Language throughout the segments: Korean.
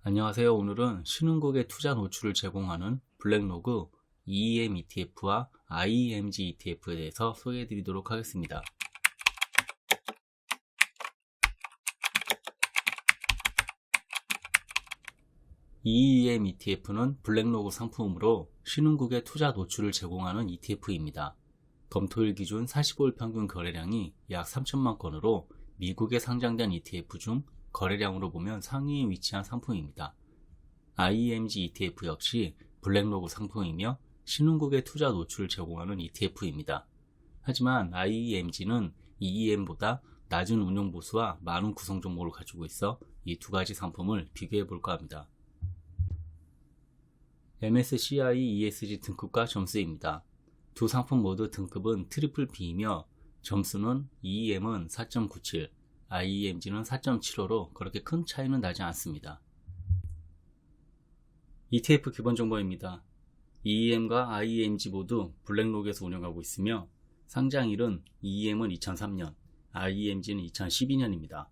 안녕하세요. 오늘은 신흥국의 투자 노출을 제공하는 블랙로그 EEM ETF와 IEMG ETF에 대해서 소개해 드리도록 하겠습니다. EEM ETF는 블랙로그 상품으로 신흥국의 투자 노출을 제공하는 ETF입니다. 검토일 기준 45일 평균 거래량이 약 3천만 건으로 미국에 상장된 ETF 중 거래량으로 보면 상위에 위치한 상품입니다. IEMG ETF 역시 블랙로그 상품이며 신흥국의 투자 노출을 제공하는 ETF입니다. 하지만 IEMG는 EEM보다 낮은 운용 보수와 많은 구성 종목을 가지고 있어 이 두 가지 상품을 비교해 볼까 합니다. MSCI ESG 등급과 점수입니다. 두 상품 모두 등급은 트리플 B이며 점수는 EEM은 4.97, IEMG는 4.75로 그렇게 큰 차이는 나지 않습니다. ETF 기본 정보입니다. EEM과 IEMG 모두 블랙로그에서 운영하고 있으며 상장일은 EEM은 2003년, IEMG는 2012년입니다.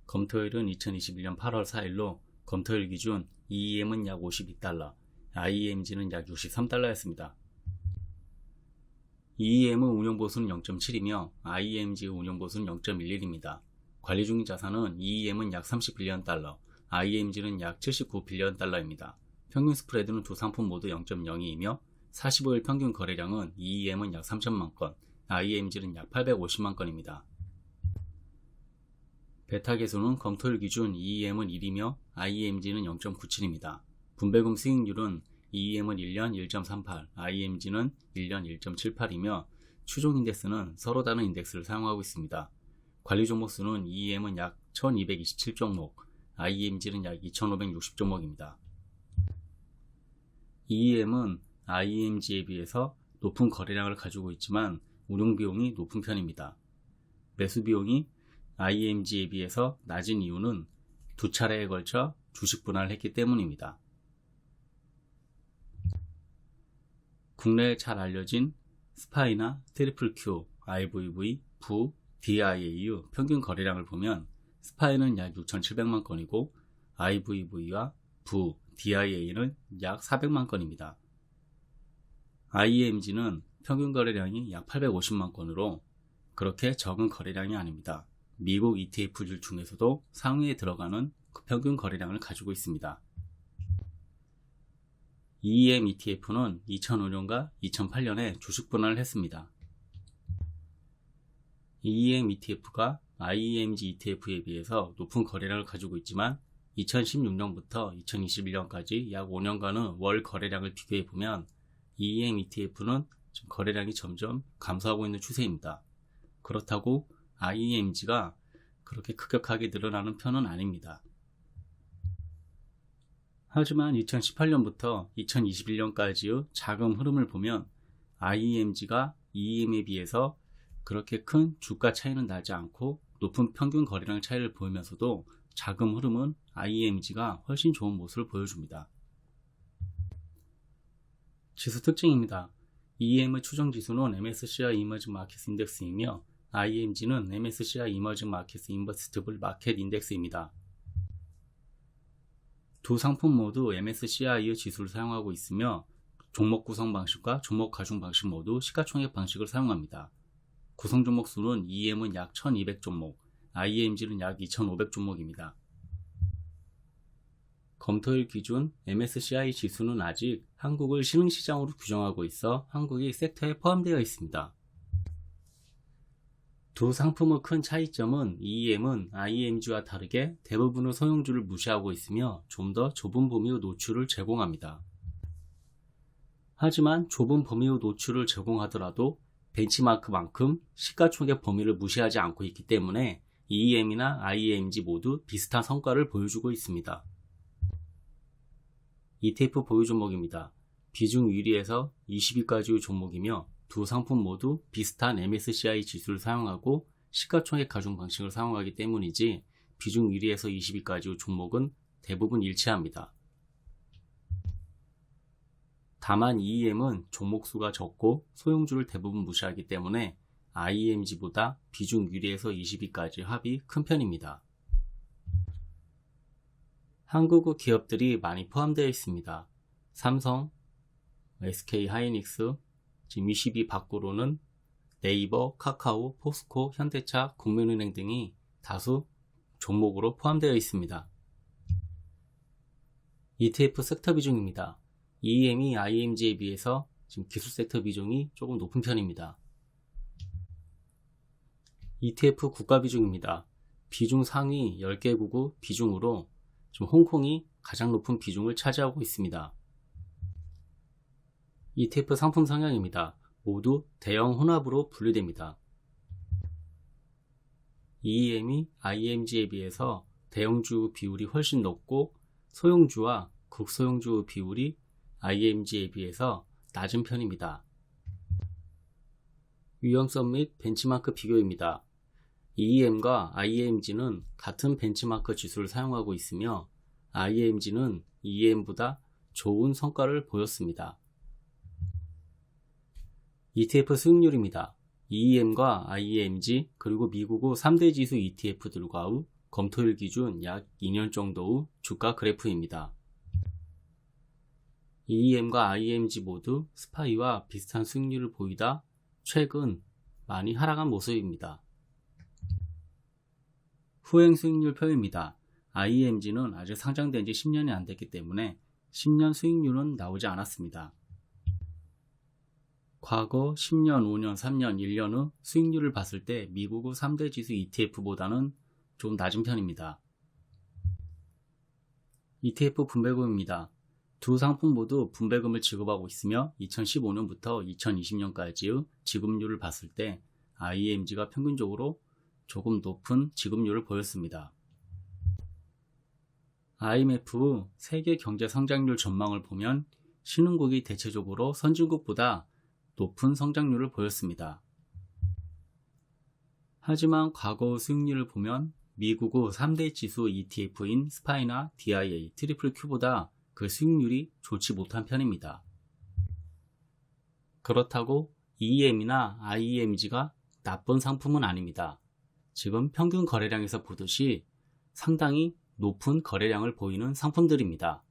검토일은 2021년 8월 4일로 검토일 기준 EEM은 약 52달러, IEMG는 약 63달러였습니다. EEM은 운용보수는 0.7이며 IEMG의 운용보수는 0.11입니다. 관리 중인 자산은 EEM은 약 30빌리언 달러, IEMG는 약 79빌리언 달러입니다. 평균 스프레드는 두 상품 모두 0.02이며 45일 평균 거래량은 EEM은 약 3천만 건, IEMG는 약 850만 건입니다. 베타 계수는 검토일 기준 EEM은 1이며 IEMG는 0.97입니다. 분배금 수익률은 EEM은 1년 1.38, IEMG는 1년 1.78이며 추종 인덱스는 서로 다른 인덱스를 사용하고 있습니다. 관리 종목 수는 EEM은 약 1227종목, IEMG는 약 2560종목입니다. EEM은 IEMG에 비해서 높은 거래량을 가지고 있지만 운용 비용이 높은 편입니다. 매수 비용이 IEMG에 비해서 낮은 이유는 두 차례에 걸쳐 주식 분할을 했기 때문입니다. 국내에 잘 알려진 스파이나 트리플 Q, IVV, 부, DIAU 평균 거래량을 보면 스파이는 약 6,700만 건이고 IVV와 부, DIA는 약 400만 건입니다. IEMG는 평균 거래량이 약 850만 건으로 그렇게 적은 거래량이 아닙니다. 미국 ETF들 중에서도 상위에 들어가는 그 평균 거래량을 가지고 있습니다. EEM ETF는 2005년과 2008년에 주식 분할을 했습니다. EEM ETF가 IEMG ETF에 비해서 높은 거래량을 가지고 있지만 2016년부터 2021년까지 약 5년간의 월 거래량을 비교해보면 EEM ETF는 거래량이 점점 감소하고 있는 추세입니다. 그렇다고 IEMG가 그렇게 급격하게 늘어나는 편은 아닙니다. 하지만 2018년부터 2021년까지의 자금 흐름을 보면 IEMG가 EEM에 비해서 그렇게 큰 주가 차이는 나지 않고 높은 평균 거래량 차이를 보이면서도 자금 흐름은 IEMG가 훨씬 좋은 모습을 보여줍니다. 지수 특징입니다. EEM의 추정 지수는 MSCI 이머징 마켓 인덱스이며 IEMG는 MSCI 이머징 마켓 인버스티블 마켓 인덱스입니다. 두 상품 모두 MSCI의 지수를 사용하고 있으며 종목 구성 방식과 종목 가중 방식 모두 시가총액 방식을 사용합니다. 구성 종목 수는 EEM은 약 1200종목, IEMG는 약 2500종목입니다. 검토일 기준 MSCI 지수는 아직 한국을 신흥시장으로 규정하고 있어 한국이 섹터에 포함되어 있습니다. 두 상품의 큰 차이점은 EEM은 IEMG와 다르게 대부분의 소형주를 무시하고 있으며 좀 더 좁은 범위의 노출을 제공합니다. 하지만 좁은 범위의 노출을 제공하더라도 벤치마크만큼 시가총액 범위를 무시하지 않고 있기 때문에 EEM이나 IEMG 모두 비슷한 성과를 보여주고 있습니다. ETF 보유 종목입니다. 비중 1위에서 20위까지의 종목이며 두 상품 모두 비슷한 MSCI 지수를 사용하고 시가총액 가중 방식을 사용하기 때문이지 비중 1위에서 20위까지의 종목은 대부분 일치합니다. 다만 EEM은 종목 수가 적고 소형주를 대부분 무시하기 때문에 IEMG보다 비중 1위에서 20위까지 합이 큰 편입니다. 한국의 기업들이 많이 포함되어 있습니다. 삼성, SK하이닉스, 지금 22 밖으로는 네이버, 카카오, 포스코, 현대차, 국민은행 등이 다수 종목으로 포함되어 있습니다. ETF 섹터 비중입니다. EM이 IMG에 비해서 지금 기술 섹터 비중이 조금 높은 편입니다. ETF 국가 비중입니다. 비중 상위 10개국의 비중으로 지금 홍콩이 가장 높은 비중을 차지하고 있습니다. ETF 상품 성향입니다. 모두 대형 혼합으로 분류됩니다. EM이 IMG에 비해서 대형주 비율이 훨씬 높고 소형주와 극소형주 비율이 IMG에 비해서 낮은 편입니다. 위험성 및 벤치마크 비교입니다. EM과 IMG는 같은 벤치마크 지수를 사용하고 있으며 IMG는 EM보다 좋은 성과를 보였습니다. ETF 수익률입니다. EM과 IMG 그리고 미국의 3대 지수 ETF들과의 검토일 기준 약 2년 정도의 주가 그래프입니다. EM과 IMG 모두 스파이와 비슷한 수익률을 보이다 최근 많이 하락한 모습입니다. 후행 수익률 표입니다. IMG는 아직 상장된 지 10년이 안 됐기 때문에 10년 수익률은 나오지 않았습니다. 과거 10년, 5년, 3년, 1년의 수익률을 봤을 때 미국의 3대 지수 ETF보다는 좀 낮은 편입니다. ETF 분배금입니다. 두 상품 모두 분배금을 지급하고 있으며 2015년부터 2020년까지의 지급률을 봤을 때 IMG가 평균적으로 조금 높은 지급률을 보였습니다. IMF의 세계 경제 성장률 전망을 보면 신흥국이 대체적으로 선진국보다 높은 성장률을 보였습니다. 하지만 과거의 수익률을 보면 미국의 3대 지수 ETF인 스파이나 DIA, QQQ보다 그 수익률이 좋지 못한 편입니다. 그렇다고 EM이나 IMG가 나쁜 상품은 아닙니다. 지금 평균 거래량에서 보듯이 상당히 높은 거래량을 보이는 상품들입니다.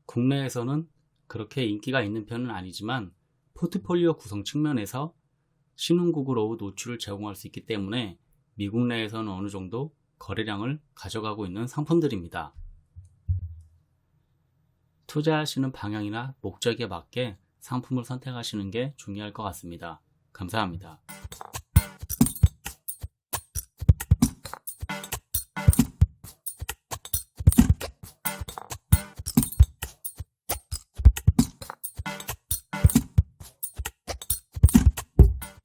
국내에서는 그렇게 인기가 있는 편은 아니지만 포트폴리오 구성 측면에서 신흥국으로의 노출을 제공할 수 있기 때문에 미국 내에서는 어느 정도 거래량을 가져가고 있는 상품들입니다. 투자하시는 방향이나 목적에 맞게 상품을 선택하시는 게 중요할 것 같습니다. 감사합니다.